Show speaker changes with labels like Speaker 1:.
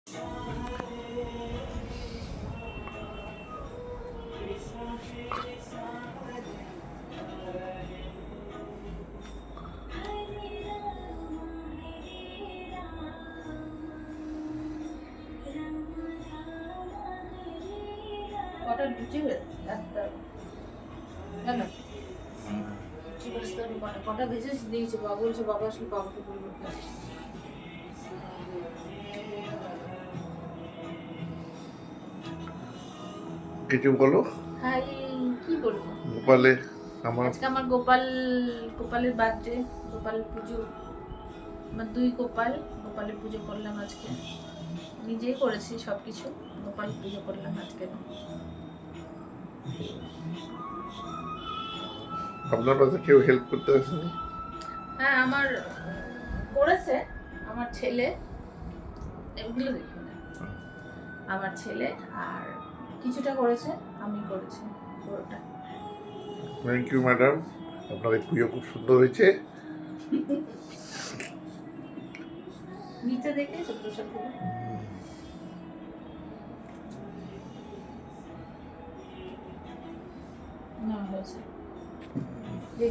Speaker 1: কটা রুটি একটা জানো কটা ভেজে দিয়েছে, বাবা বলছে বাবা আসলে বাবাকে বলবো।
Speaker 2: কিছু বলো।
Speaker 1: হাই, কি বলবো?
Speaker 2: গোপালে
Speaker 1: আজকে আমার গোপালের বার্থডে, গোপালের পুজো। আমার দুই গোপালের পুজো করলাম আজকে, নিজেই করেছি সবকিছু। গোপাল পুজো করলাম আজকে।
Speaker 2: আপনার কাছে কেউ হেল্প করতে আসেনি?
Speaker 1: হ্যাঁ, আমার করেছে আমার ছেলে, এগুলো দেখি না, আমার ছেলে আর কিছুটা করেছে, আমি করেছি পুরোটা।
Speaker 2: থ্যাংক ইউ ম্যাডাম, আপনাদের পুজো খুব সুন্দর হয়েছে।
Speaker 1: নিচে দেখেছো প্রসাদগুলো? না হয়েছে।